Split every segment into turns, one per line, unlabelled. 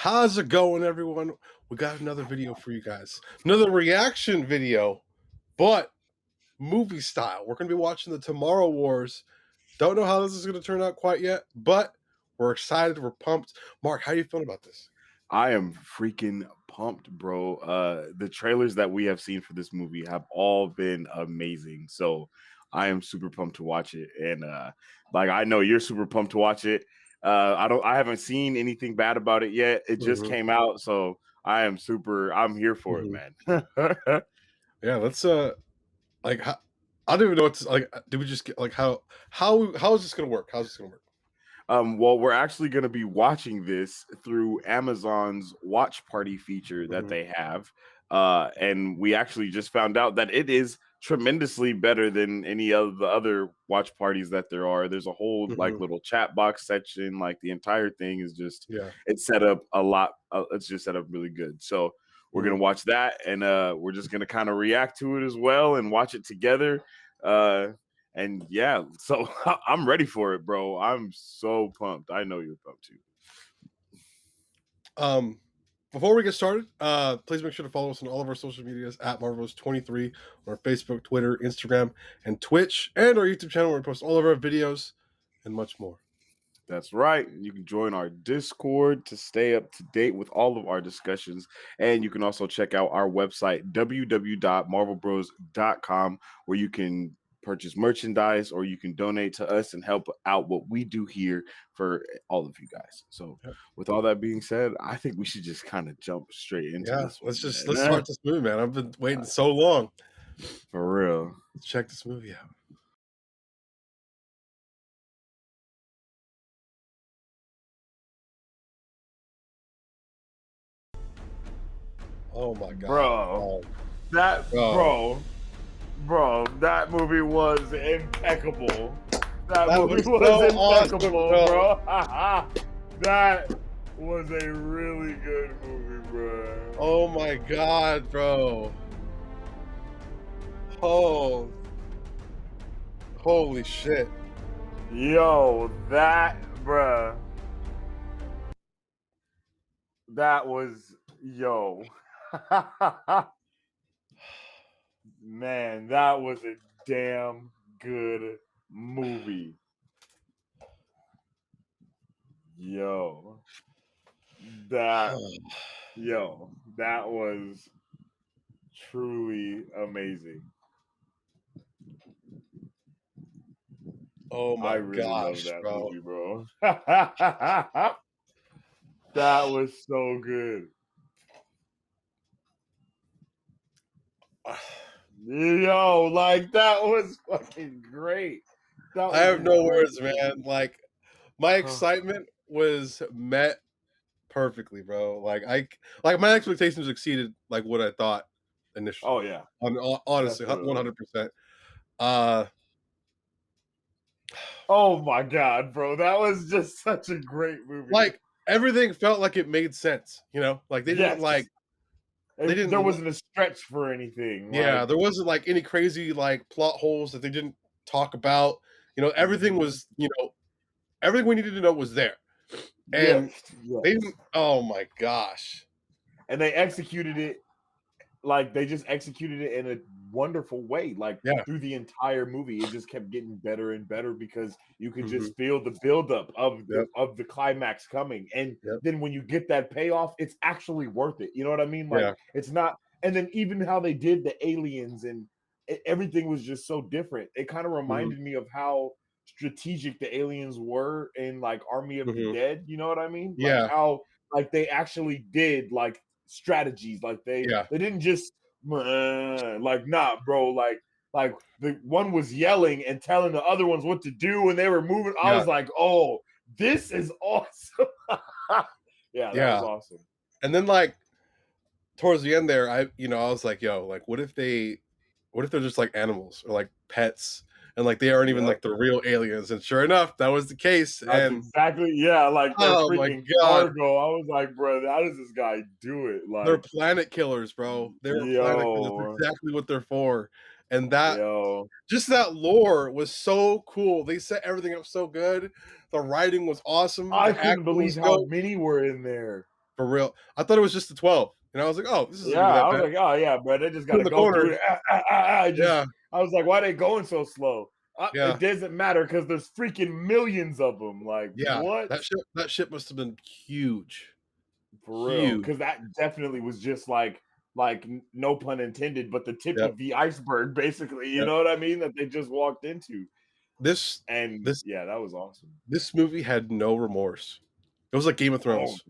How's it going, everyone? We got another video for you guys. Another reaction video, but movie style. We're going to be watching the Tomorrow Wars. Don't know how this is going to turn out quite yet, but we're excited. We're pumped. Mark, how you feeling about this?
I am freaking pumped, bro. The trailers that we have seen for this movie have all been amazing. So I am super pumped to watch it. And like I know you're super pumped to watch it. I haven't seen anything bad about it yet. It just came out, so I'm here for it, man.
Yeah, let's like how, I don't even know what to like. Did we just get like how is this gonna work? How's this gonna work?
Well, we're actually going to be watching this through Amazon's Watch Party feature that they have. And we actually just found out that it is tremendously better than any of the other watch parties that there are. There's a whole like little chat box section. Like the entire thing is just, it's set up a lot. It's just set up really good. So we're going to watch that, and we're just going to kind of react to it as well and watch it together. And yeah, so I'm ready for it, bro. I'm so pumped. I know you're pumped too.
Before we get started, please make sure to follow us on all of our social medias at Marvelous23 on our Facebook, Twitter, Instagram, and Twitch, and our YouTube channel where we post all of our videos and much more.
That's right. You can join our Discord to stay up to date with all of our discussions. And you can also check out our website, www.marvelbros.com, where you can purchase merchandise or you can donate to us and help out what we do here for all of you guys. So with all that being said, I think we should just kind of jump straight into this one,
let's start this movie, man. I've been waiting so long.
For real.
Let's check this movie out. Oh my god.
Bro. That that movie was impeccable. That movie was impeccable, bro. That was a really good movie, bro.
Oh my god, bro. Oh, holy shit.
Yo, that, bro. That was, yo. Man, that was a damn good movie. Yo, that was truly amazing.
Oh my gosh,
love that
bro.
movie, bro. That was so good. Yo, like that was fucking great.
I have no words, man. Like my excitement was met perfectly, bro. Like my expectations exceeded like what I thought initially.
Oh yeah.
Honestly, 100%.
Oh my god, bro. That was just such a great movie.
Like everything felt like it made sense, you know? Like they didn't
there wasn't a stretch for anything.
Yeah, there wasn't like any crazy like plot holes that they didn't talk about. You know, everything was, you know, everything we needed to know was there. And they didn't, oh my gosh.
And they executed it like they just executed it in a wonderful way. Like through the entire movie, it just kept getting better and better because you could just feel the buildup of the climax coming. And then when you get that payoff, it's actually worth it. You know what I mean? Like it's not. And then even how they did the aliens and everything was just so different. It kind of reminded me of how strategic the aliens were in like Army of the Dead. You know what I mean? Like how like they actually did like strategies. Like they didn't just like nah, bro. Like the one was yelling and telling the other ones what to do, and they were moving. I was like, oh, this is awesome. That was awesome.
And then like towards the end there, I was like, yo, like what if they're just like animals or like pets? And like they aren't even like the real aliens, and sure enough, that was the case.
That's exactly, like that freaking cargo. I was like, bro, how does this guy do it? Like
they're planet killers, bro. They're planet killers. That's exactly what they're for. And that just that lore was so cool. They set everything up so good. The writing was awesome.
I couldn't believe how many were in there.
For real. I thought it was just the 12. And I was like, oh, this isn't
Yeah,
even that
I was
bad.
like, oh yeah, bro, they just got
In
to
the
go
corner.
through it.
Yeah.
I was like, why are they going so slow?
Yeah.
It doesn't matter because there's freaking millions of them. Like,
Yeah.
what?
That ship must have been huge.
For real,
Huge.
because that definitely was just like no pun intended, but the tip
Yep.
of the iceberg, basically. You
Yep.
know what I mean? That they just walked into.
This
Yeah, that was awesome.
This movie had no remorse. It was like Game of Thrones.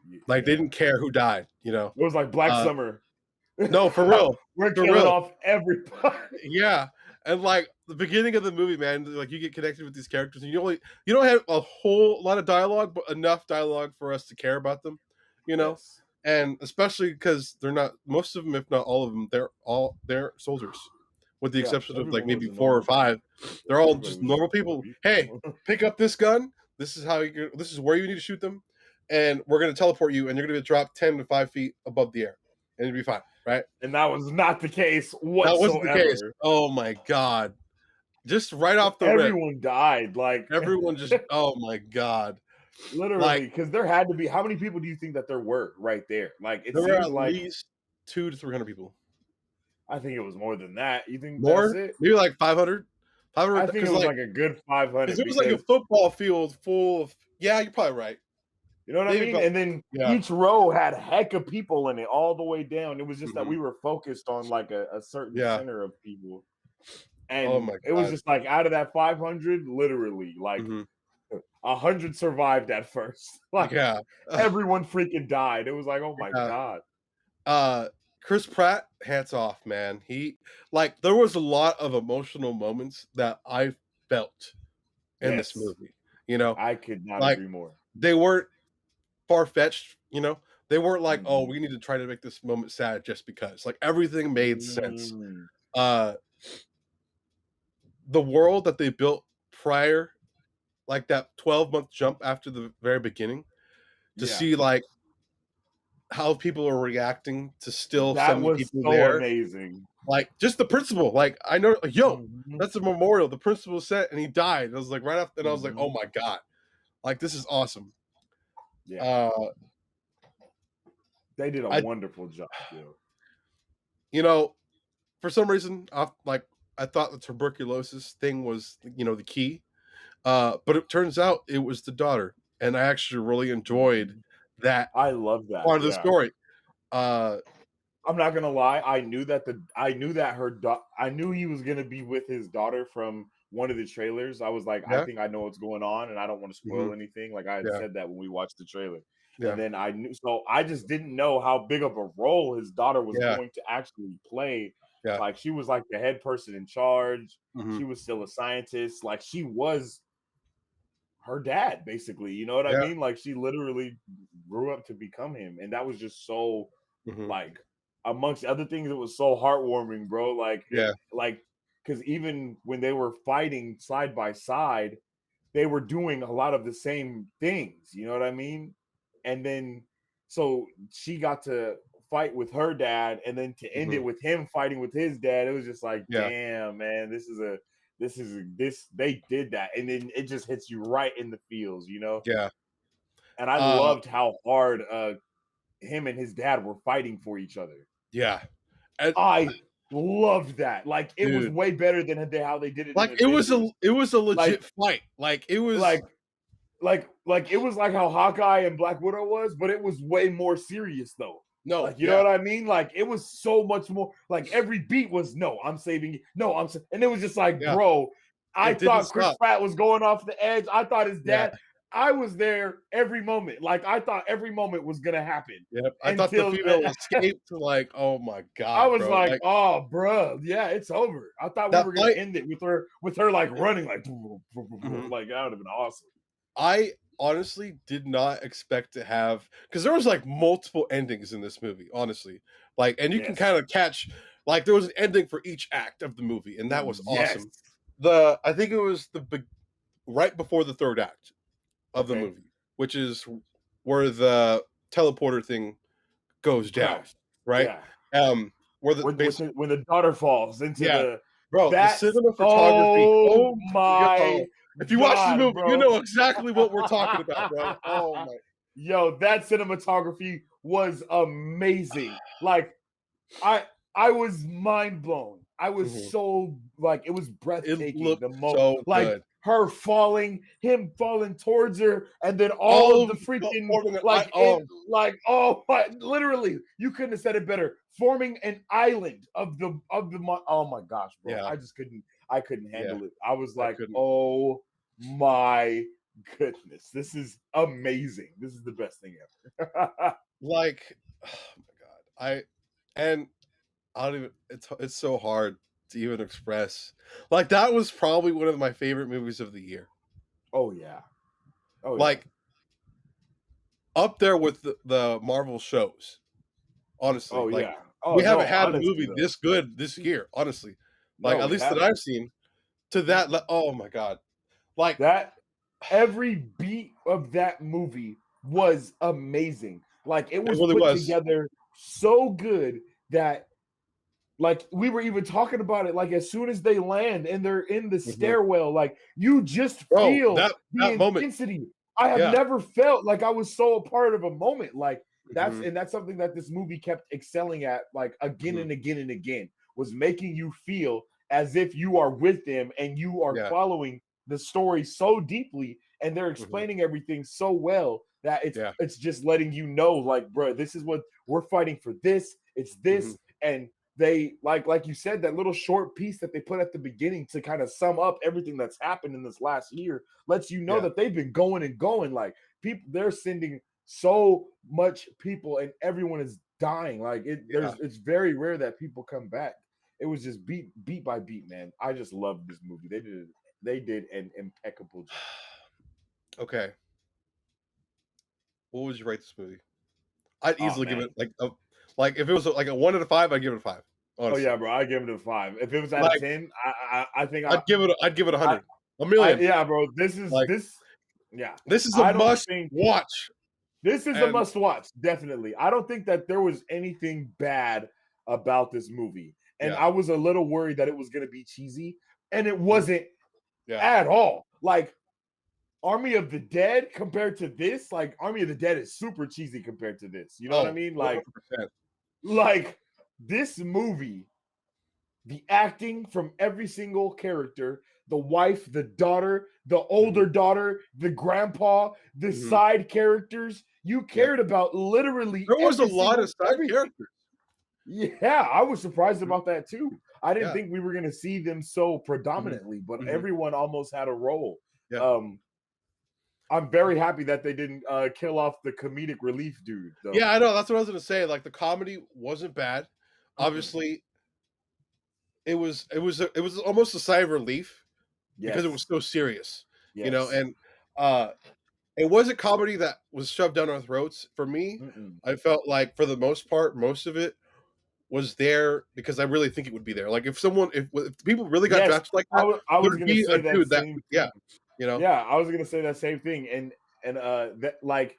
Yeah.
Like they didn't care who died, you know.
It was like Black Summer.
No, for real.
We're killing off everybody.
Yeah. And like the beginning of the movie, man, like you get connected with these characters and you don't have a whole lot of dialogue, but enough dialogue for us to care about them, you know?
Yes.
And especially because they're not, most of them, if not all of them, they're soldiers. With the exception of like maybe 4 or 5. They're all just normal people. Hey, pick up this gun. This is where you need to shoot them. And we're going to teleport you and you're going to drop 10 to 5 feet above the air. And it'll be fine, right?
And that was not the case whatsoever.
That wasn't the case. Oh my God. Just right off the
Everyone died. Like
everyone just, oh my God.
Literally, because there had to be, how many people do you think that there were right there? Like
there were at least 200 to 300 people.
I think it was more than that. You think
more?
That's it?
Maybe like 500?
I think it was like a good 500.
It was like a football field full of, yeah, you're probably right.
You know what I mean? And then each row had a heck of people in it all the way down. It was just that we were focused on like a certain center of people. And it was just like out of that 500, literally like 100 survived at first. Like everyone freaking died. It was like, oh my God.
Chris Pratt, hats off, man. He there was a lot of emotional moments that I felt in this movie. You know,
I could not agree more.
They weren't far-fetched, you know. They weren't like, oh, we need to try to make this moment sad just because. Like everything made sense. The world that they built prior, like that 12-month jump after the very beginning, to see like how people are reacting to still some people
so
there.
Amazing.
Like just the principal. Like I know, like, yo, that's a memorial. The principal set and he died. I was like right after, and I was like, oh my God, like this is awesome.
Yeah. They did a wonderful job.
You know, for some reason, I thought the tuberculosis thing was, the key. But it turns out it was the daughter. And I actually really enjoyed that.
I love that
part of the story.
I'm not gonna lie. I knew he was gonna be with his daughter from one of the trailers. I was like, I think I know what's going on, and I don't want to spoil anything. Like I had said that when we watched the trailer. And then I knew, so I just didn't know how big of a role his daughter was going to actually play. Like she was like the head person in charge. She was still a scientist. Like she was her dad, basically. You know what I mean? Like she literally grew up to become him, and that was just so like, amongst other things, it was so heartwarming, bro. Like because even when they were fighting side by side, they were doing a lot of the same things. You know what I mean? And then so she got to fight with her dad, and then to end it with him fighting with his dad, it was just like, damn, man, they did that, and then it just hits you right in the feels, you know?
Yeah.
And I loved how hard him and his dad were fighting for each other.
Yeah.
And I loved that. Like it was way better than how they did it.
Like it was a legit fight. Like it was
like it was like how Hawkeye and Black Widow was, but it was way more serious though.
No,
like you know what I mean? Like it was so much more. Like every beat was I'm saving you. No, and it was just like, bro, I thought Chris Pratt was going off the edge. I thought his dad. I was there every moment. Like I thought every moment was gonna happen.
Yep. I thought the female escaped. Like, oh my God.
I was like, oh, bro, yeah, it's over. I thought we were gonna end it with her like running like, like that would have been awesome.
I honestly did not expect to have, because there was like multiple endings in this movie, honestly. Like, and you can kind of catch, like, there was an ending for each act of the movie, and that was awesome. I think it was right before the third act of the movie, which is where the teleporter thing goes down, right?
Yeah. When the daughter falls into the
cinematography.
Oh my!
If you watch the movie, you know exactly what we're talking about, bro. Oh my!
Yo, that cinematography was amazing. Like I was mind blown. I was so like it was
It
breathtaking.
looked
The most
so
like
good.
her falling, him falling towards her, and then all of
All
the
of
freaking
forming an
like it like oh my literally you couldn't have said it better. Forming an island of the oh my gosh, bro.
yeah,
I couldn't
yeah.
handle it. I was
I
like,
couldn't.
oh my goodness, this is amazing. This is the best thing ever.
Like, oh my god, I don't even. It's so hard to even express. Like that was probably one of my favorite movies of the year.
Oh yeah. Oh
Like up there with the Marvel shows. Honestly,
oh
like
yeah. Oh
we
no,
haven't had a
honestly
movie
though.
this good this year. Honestly, like
No,
at
we
least that
haven't.
I've seen. To that, oh my god, like
That every beat of that movie was amazing. Like it
it
was
really
put
was.
together so good that like we were even talking about it like as soon as they land and they're in the
Mhm.
stairwell like you just
Bro,
feel the
that moment,
intensity. I have
yeah.
never felt like I was so a part of a moment like
Mhm,
that's something that this movie kept excelling at like again
mhm,
and again and again was making you feel as if you are with them and you are
yeah,
following the story so deeply and they're
mhm,
explaining everything so well that
yeah,
it's just letting you know like bro this is what we're fighting for this it's
mhm,
this and they like you said that little short piece that they put at the beginning to kind of sum up everything that's happened in this last year lets you know
yeah.
that they've been going and going like people they're sending so much people and everyone is dying like
Yeah.
it's very rare that people come back it was just beat by beat man I just loved this movie they did an impeccable job.
Okay. What would you rate this movie? I'd
Oh
easily give
man.
it like if it was like a 1 out of 5, I'd give it a 5.
Oh
Honestly.
yeah, bro. I give it a 5. If it was out of
Like
10, I think
I'd give it
I
100. A million.
yeah, bro. This is
Like
this yeah.
this is a
I don't
must
think
watch.
this is a
And
must watch, definitely. I don't think that there was anything bad about this movie. And
yeah.
I was a little worried that it was gonna be cheesy, and it
Mhm.
wasn't
Yeah.
at all. Like Army of the Dead compared to this, like Army of the Dead is super cheesy compared to this. You know what I
Oh,
mean?
100%.
Like this movie the acting from every single character the wife, the daughter, the
Mhm,
older daughter, the grandpa, the
mhm.
side characters. You
Yeah.
cared about literally
There was a
every
lot of
single
side
everything.
characters.
Yeah, I was surprised
Mhm.
about that too. I didn't
Yeah.
think we were going to see them so
Mhm,
predominantly, but
mhm.
everyone almost had a role.
Yeah.
Um, I'm very happy that they didn't kill off the comedic relief dude,
Yeah,
though.
I know, that's what I was gonna say, like, the comedy wasn't bad.
Mm-mm.
Obviously, it was almost a sigh of relief because it was
Yes,
so serious,
yes.
and, uh, it wasn't comedy that was shoved down our throats. For me,
Mm-mm.
I felt like for the most part, most of it was there because I really think it would be there. Like, if people really got
Yes,
drafted like that,
I was
there'd
gonna
be a
say that
dude that
same
yeah,
thing.
you know?
Yeah, I was gonna say that same thing, and that like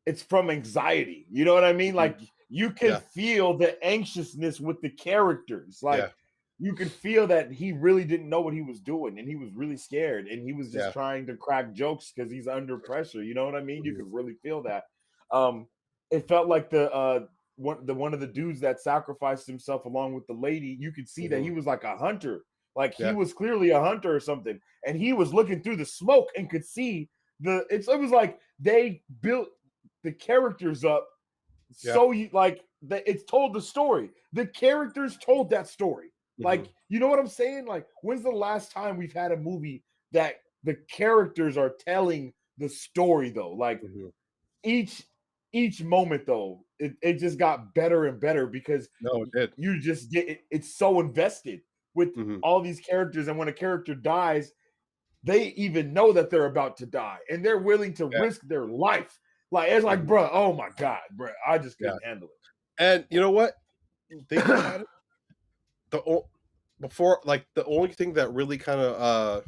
it's from anxiety. You know what I mean?
Mhm.
Like you can
Yeah,
feel the anxiousness with the characters. Like
yeah,
you can feel that he really didn't know what he was doing, and he was really scared, and he was just
yeah.
trying to crack jokes because he's under pressure. You know what I mean? You
Mhm,
could really feel that. Um, it felt like one of the dudes that sacrificed himself along with the lady. You could see that
mhm.
he was like a hunter. Like he
Yeah,
was clearly a hunter or something, and he was looking through the smoke and could see it was like they built the characters up
yeah.
so you like that it's told the story. The characters told that story.
Mhm,
Like, you know what I'm saying? Like, when's the last time we've had a movie that the characters are telling the story though? Like
mhm.
each each moment though, it just got better and better because
No, it did.
you just get it's so invested with
Mhm.
all these characters, and when a character dies, they even know that they're about to die and they're willing to
Yeah,
risk their life. Like it's like,
mhm,
bro, oh my god, bro, I just
yeah.
couldn't handle
And you know what? Thinking
it.
about it, the o before like, the only thing that really kinda,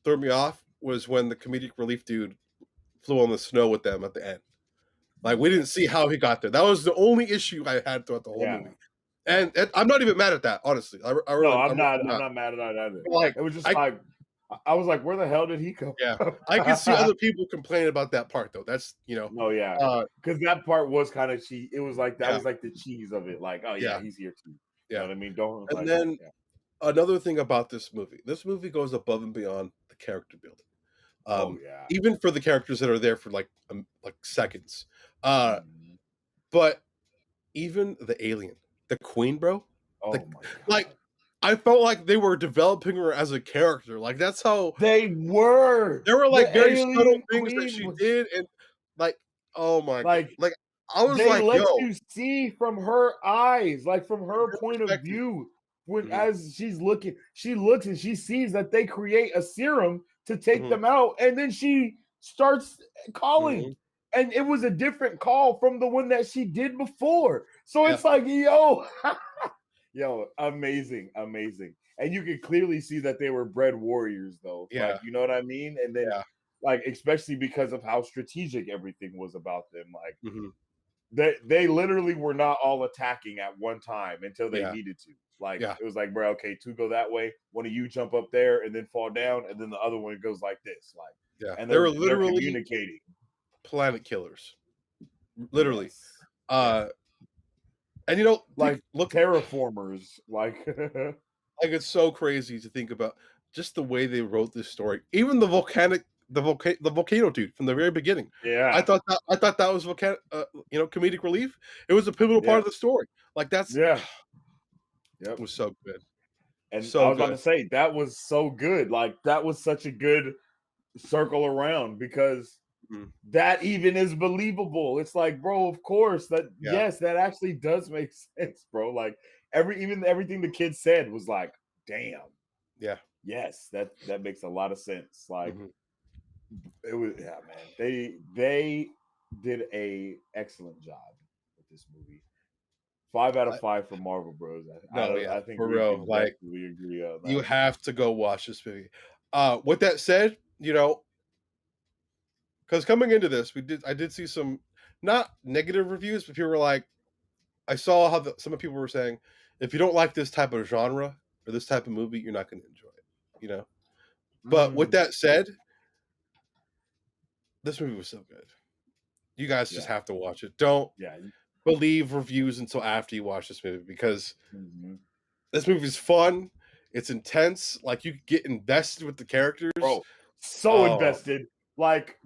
threw me off was when the comedic relief dude flew on the snow with them at the end. Like, we didn't see how he got there. That was the only issue I had throughout the whole
Yeah.
movie. And I'm not even mad at that, honestly. I
No,
really I'm
I'm
really
not
not.
mad at that either.
But, like,
It was just
I
like I was like, where the hell did he come
Yeah,
from?
I can see other people complain about that part though. That's
Oh yeah, because that part was kind of cheese. It was like that
yeah,
was like the cheese of it. Like, oh yeah,
yeah,
he's here too. You know
yeah.
what I mean? Don't
And
like,
then
yeah.
another thing about this movie. This movie goes above and beyond the character building.
Oh yeah.
Even for the characters that are there for like seconds.
Mhm.
But even the alien, the queen, bro,
Oh
like
my
like
god,
I felt like they were developing her as a character. Like that's how
they were
there were
the
like very subtle
alien
things that
queen
she
was
did, and like, oh my god,
like
like I was
they
like,
let
yo,
you see from her eyes, like from
from
her
her
point of
perspective.
view. When
Mhm,
as she's looking, she looks and she sees that they create a serum to take
mhm,
them out, and then she starts calling.
mhm.
And it was a different call from the one that she did before. So
Yeah,
it's like, yo, yo, amazing, amazing. And you can clearly see that they were bred warriors, though. Like,
yeah,
you know what I mean? And then,
yeah.
like, especially because of how strategic everything was about them. Like,
Mhm,
they literally were not all attacking at one time until they
yeah,
needed to. Like,
yeah,
it was like, bro, okay, two go that way, one of you jump up there and then fall down, and then the other one goes like this. Like,
yeah.
and
They were
they're
literally
communicating.
planet killers, literally.
Yes. Yeah.
Uh, and
Like
look,
terraformers. Like
like it's so crazy to think about just the way they wrote this story. Even the volcano dude from the very beginning.
yeah.
I thought that was comedic relief. It was a pivotal part
Yeah.
of the story. Like that's
Yeah.
it
Yep.
was so good,
And I
so
was about
good.
to say that was so good. Like that was such a good circle around because
Mhm.
that even is believable. It's like, bro, of course that
Yeah,
yes, that actually does make sense, bro. Like everything the kid said was like, damn,
yeah.
yes, that makes a lot of sense. Like
Mhm.
it was, yeah, man. They did a excellent job with this movie. 5 out of 5 for Marvel Bros.
No, yeah,
I think
for
we
real.
can
Like
definitely agree on
you
that.
have to go watch this movie. With that said, because coming into this, I did see some not negative reviews, but people were like, I saw how some of people were saying, if you don't like this type of genre or this type of movie, you're not going to enjoy it. You know. But with
Mm,
that said, this movie was so good. You guys just
yeah,
have to watch it. Don't
yeah.
believe reviews until after you watch this movie because
Mhm.
this movie is fun. It's intense. Like you get invested with the characters.
Bro, so
Oh
invested. Like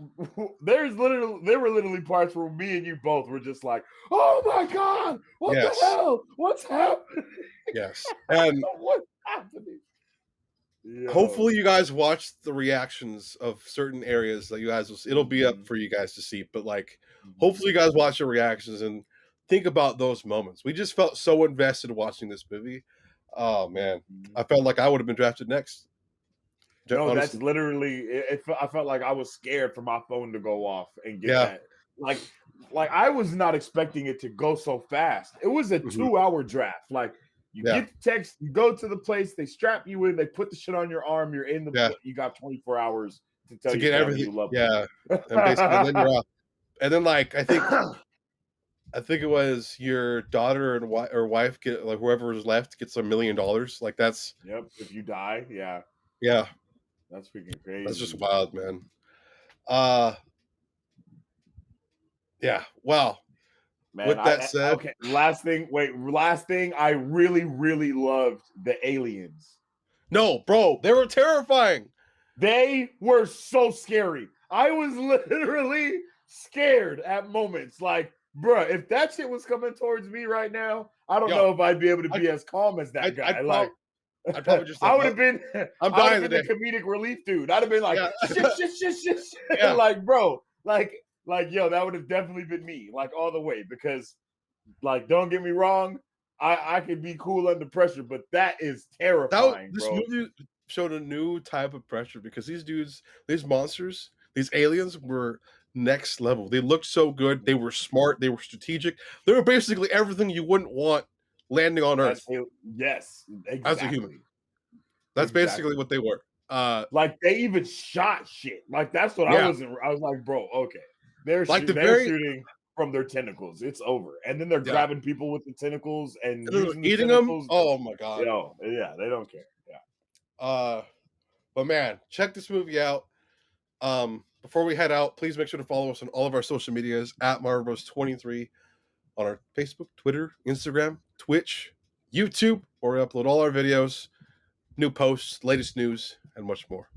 there were literally parts where me and you both were just like, oh my god, what the
yes,
hell? What's happening?
yes, and
What's happening? Yo.
hopefully you guys watch the reactions of certain areas that you guys will. It'll be up
Mhm,
for you guys to see, but like,
mhm,
hopefully you guys watch the reactions and think about those moments. We just felt so invested watching this movie. Oh man,
mhm.
I felt like I would have been drafted next.
No, that's
Honestly,
literally I felt like I was scared for my phone to go off and get
yeah.
that. Like like I was not expecting it to go so fast. It was a
Mhm.
2 hour draft. Like you
Yeah,
get the text, you go to the place, they strap you in, they put the shit on your arm, you're in
yeah.
you got 24 hours to tell
To
your
get
family
everything,
you love
yeah,
them.
and basically then you're off. And then like I think it was your daughter and wife get like whoever is left gets $1 million. Like that's
Yep. If you die, yeah,
yeah,
that's freaking
that's just
crazy.
wild, man. Uh yeah. Well,
Man,
with that said,
okay. Last thing, I really, really loved the aliens.
no, bro, they were terrifying.
They were so scary. I was literally scared at moments. Like, bruh, if that shit was coming towards me right now, I don't
Yo,
know if I'd be able to
I
be as calm as that
I
guy. Like,
I'd probably just
I
like
would have been,
I'm
I would have
dying
been
today.
the comedic relief dude. I'd have been like,
Yeah.
shit, shit, shit, shit, shit.
Yeah.
Like, bro, like, yo, that would have definitely been me, like, all the way. Because, like, don't get me wrong, I could be cool under pressure, but that is terrifying,
This
bro.
movie showed a new type of pressure because these monsters, these aliens were next level. They looked so good. They were smart. They were strategic. They were basically everything you wouldn't want landing on
As
Earth
yes,
as a human.
exactly.
That's basically
Exactly.
what they were.
Like they even shot shit. Like that's what I
Yeah,
wasn't. I was like, bro, okay,
like the
they're
very
shooting from their tentacles. It's over, and then they're
yeah.
grabbing people with the tentacles and
And then they're
using the
eating them.
tentacles.
Oh my god.
Yo, yeah, they don't care. Yeah,
Uh, But man, check this movie out. Before we head out, please make sure to follow us on all of our social medias at Marvel Bros 23 on our Facebook, Twitter, Instagram, Twitch, YouTube, where we upload all our videos, new posts, latest news, and much more.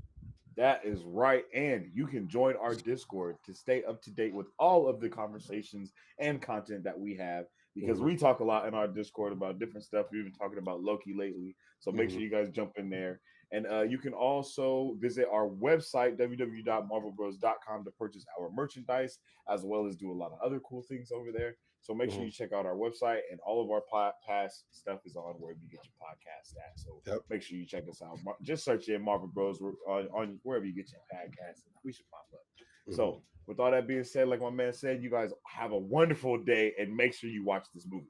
That is right. And you can join our Discord to stay up to date with all of the conversations and content that we have, because we talk a lot in our Discord about different stuff. We've been talking about Loki lately. So make sure you guys jump in there. And you can also visit our website, www.marvelbros.com, to purchase our merchandise, as well as do a lot of other cool things over there. So make sure you check out our website, and all of our past stuff is on wherever you get your podcast at. So make sure you check us out. Just search in Marvel Bros on wherever you get your podcast. We should pop up. So with all that being said, like my man said, you guys have a wonderful day, and make sure you watch this movie.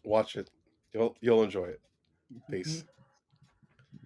Watch it. You'll enjoy it. Peace.